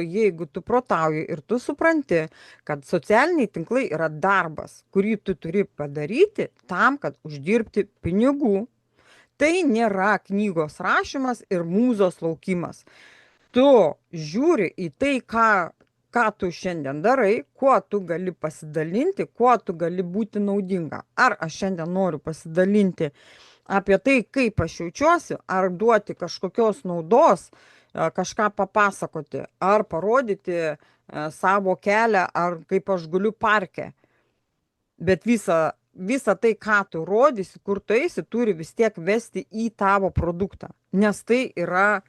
Jeigu tu protauji ir tu supranti, kad socialiniai tinklai yra darbas, kurį tu turi padaryti tam, kad uždirbti pinigų, tai nėra knygos rašymas ir mūzos laukimas. Tu žiūri į tai, ką tu šiandien darai, kuo tu gali pasidalinti, kuo tu gali būti naudinga. Ar aš šiandien noriu pasidalinti apie tai, kaip aš jaučiuosi, ar duoti kažkokios naudos, kažką papasakoti, ar parodyti savo kelią, ar kaip aš guliu parke. Bet visa tai, ką tu rodysi, kur tu eisi, turi vis tiek vesti į tavo produktą. Nes tai yra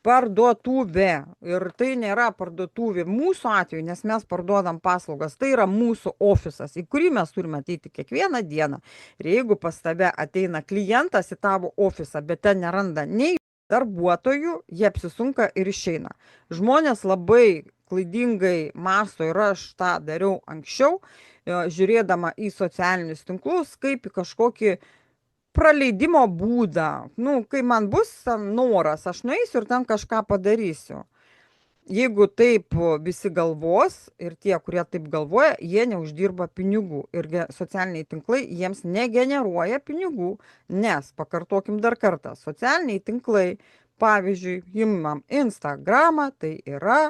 parduotuvė. Ir tai nėra parduotuvė mūsų atveju, nes mes parduodam paslaugas. Tai yra mūsų ofisas, į kurį mes turime ateiti kiekvieną dieną. Ir jeigu pas tave ateina klientas į tavo ofisą, bet ten neranda nei darbuotojų, jie apsisunka ir išeina. Žmonės labai klaidingai mąsto ir aš tą dariau anksčiau, žiūrėdama į socialinius tinklus, kaip į kažkokį praleidimo būdą. Nu, kai man bus noras, aš nueisiu ir ten kažką padarysiu. Jeigu taip visi galvos ir tie, kurie taip galvoja, jie neuždirba pinigų. Ir socialiniai tinklai jiems negeneruoja pinigų, nes, pakartokim dar kartą, socialiniai tinklai, pavyzdžiui, imam Instagramą, tai yra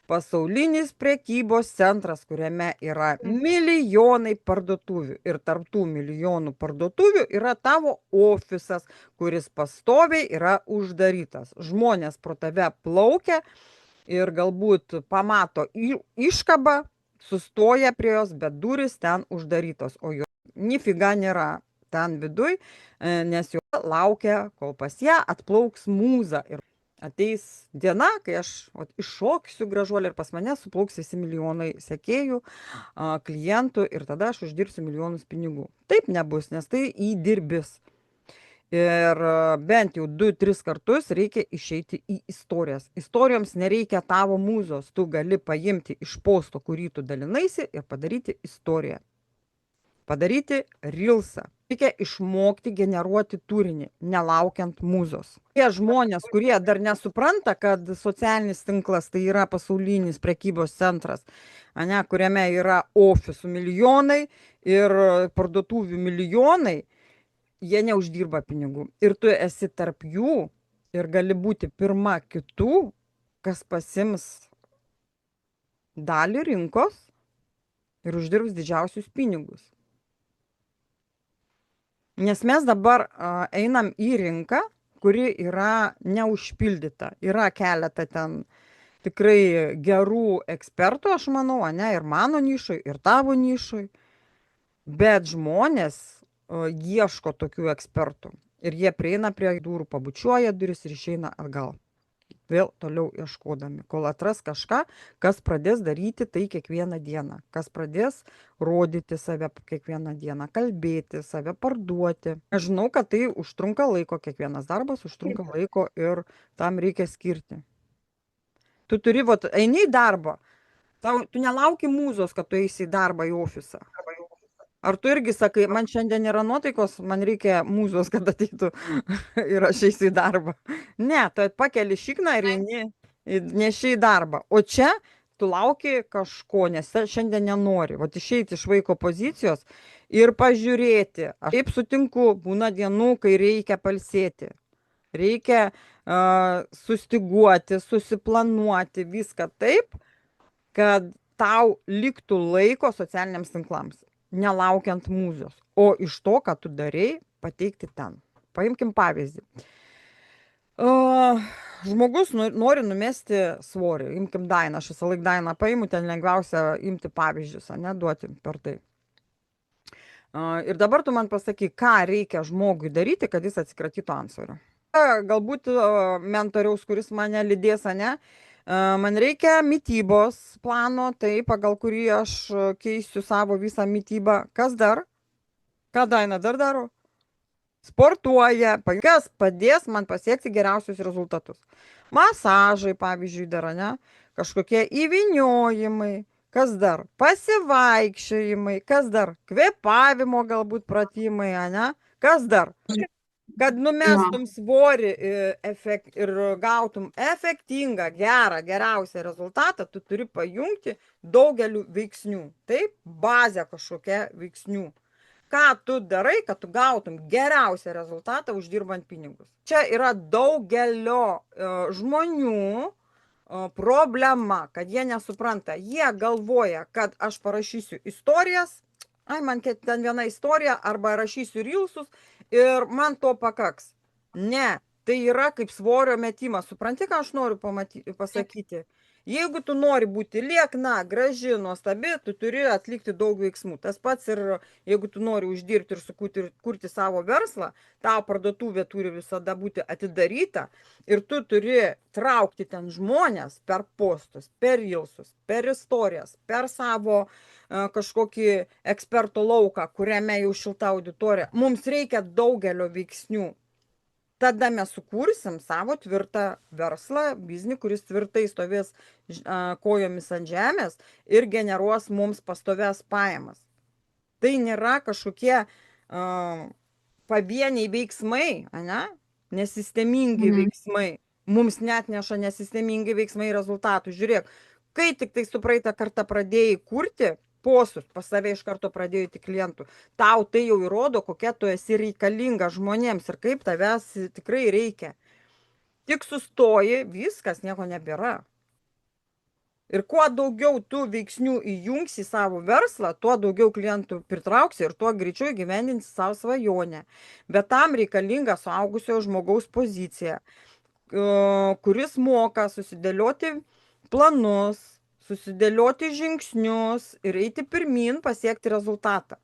pasaulinis prekybos centras, kuriame yra milijonai parduotuvių. Ir tarp tų milijonų parduotuvių yra tavo ofisas, kuris pastoviai yra uždarytas. Žmonės pro tave plaukia ir galbūt pamato iškabą, sustoja prie jos, bet durys ten uždarytos, o jo nifiga nėra ten viduj, nes jo laukia, kol pas ją atplauks mūza. Ir ateis diena, kai aš iššoksiu gražuolį ir pas mane suplauks visi milijonai sekėjų, klientų ir tada aš uždirbsiu milijonus pinigų. Taip nebus, nes tai įdirbis. Ir bent jau 2-3 kartus reikia išeiti į istorijas. Istorijoms nereikia tavo mūzos, tu gali paimti iš posto, kurį tu dalinaisi ir padaryti istoriją. Padaryti reelsą. Reikia išmokti generuoti turinį, nelaukiant mūzos. Tie žmonės, kurie dar nesupranta, kad socialinis tinklas tai yra pasaulinis prekybos centras, kuriame yra ofisų milijonai ir parduotuvių milijonai, jie neuždirba pinigų. Ir tu esi tarp jų ir gali būti pirma kitų, kas pasims dalį rinkos ir uždirbs didžiausius pinigus. Nes mes dabar einam į rinką, kuri yra neužpildyta. Yra keletą ten tikrai gerų ekspertų, aš manau, ir mano nišoj, ir tavo nišoj. Bet žmonės ieško tokių ekspertų. Ir jie prieina prie durų, pabučiuoja duris ir išeina atgal. Vėl toliau ieškodami, kol atras kažką, kas pradės daryti tai kiekvieną dieną, kas pradės rodyti save kiekvieną dieną, kalbėti, save parduoti. Aš žinau, kad tai užtrunka laiko, kiekvienas darbas užtrunka laiko ir tam reikia skirti. Tu turi, eini į darbą, tu nelauki mūzos, kad tu eisi į darbą, į ofisą. Ar tu irgi sakai, man šiandien nėra nuotaikos, man reikia mūzos, kad ateitų ir aš eisiu į darbą. Ne, tu pakeli šikną ir neši į darbą. O čia tu lauki kažko, nes šiandien nenori. Išeiti iš vaiko pozicijos ir pažiūrėti. Aš taip sutinku, būna dienų, kai reikia pailsėti. Reikia sustiguoti, susiplanuoti viską taip, kad tau liktų laiko socialiniams tinklams. Nelaukiant mūzos, o iš to, ką tu darei, pateikti ten. Paimkim pavyzdį. Žmogus nori numesti svorį. Imkim Dainą, aš visą laiką Dainą paimu, ten lengviausia imti pavyzdžius, duoti per tai. Ir dabar tu man pasakyk, ką reikia žmogui daryti, kad jis atsikratytų antsvorio. Galbūt mentoriaus, kuris mane lydės, man reikia mitybos plano, tai pagal kurį aš keisiu savo visą mitybą. Kas dar? Ką Daina dar daro? Sportuoja. Kas padės man pasiekti geriausius rezultatus? Masažai, pavyzdžiui, dar, kažkokie įvyniojimai. Kas dar? Pasivaikščiojimai. Kas dar? Kvėpavimo galbūt pratimai, Kas dar? Kad Jo. numestum svorį ir gautum efektingą, gerą, geriausią rezultatą, tu turi pajungti daugeliu veiksnių. Taip, bazė kažkokia veiksnių. Ką tu darai, kad tu gautum geriausią rezultatą uždirbant pinigus. Čia yra daugelio žmonių problema, kad jie nesupranta. Jie galvoja, kad aš parašysiu istorijas, ai, man ten viena istorija, arba rašysiu rilsus ir man to pakaks. Ne, tai yra kaip svorio metimas. Supranti, ką aš noriu pasakyti? Jeigu tu nori būti liekna, graži, nuostabi, tu turi atlikti daug veiksmų. Tas pats ir jeigu tu nori uždirbti ir kurti savo verslą, tavo parduotuvė turi visada būti atidaryta ir tu turi traukti ten žmonės per postus, per rilsus, per istorijas, per savo kažkokį eksperto lauką, kuriame jau šilta auditorija. Mums reikia daugelio veiksnių. Tada mes sukursim savo tvirtą verslą, biznį, kuris tvirtai stovės kojomis ant žemės ir generuos mums pastovias pajamas. Tai nėra kažkokie pavieniai veiksmai, ane? Nesistemingi veiksmai. Mums net neša nesistemingi veiksmai rezultatų. Žiūrėk, kai tik tai su praeitą kartą pradėjai kurti postus, pas save iš karto pradėjai tik klientų, tau tai jau įrodo, kokia tu esi reikalinga žmonėms ir kaip tavęs tikrai reikia. Tik sustoji, viskas, nieko nebėra. Ir kuo daugiau tu veiksnių įjungsi į savo verslą, tuo daugiau klientų pritrauksi ir tuo greičiau įgyvendinsi savo svajonę. Bet tam reikalinga suaugusio žmogaus pozicija, kuris moka susidėlioti planus, susidėlioti žingsnius ir eiti pirmin pasiekti rezultatą.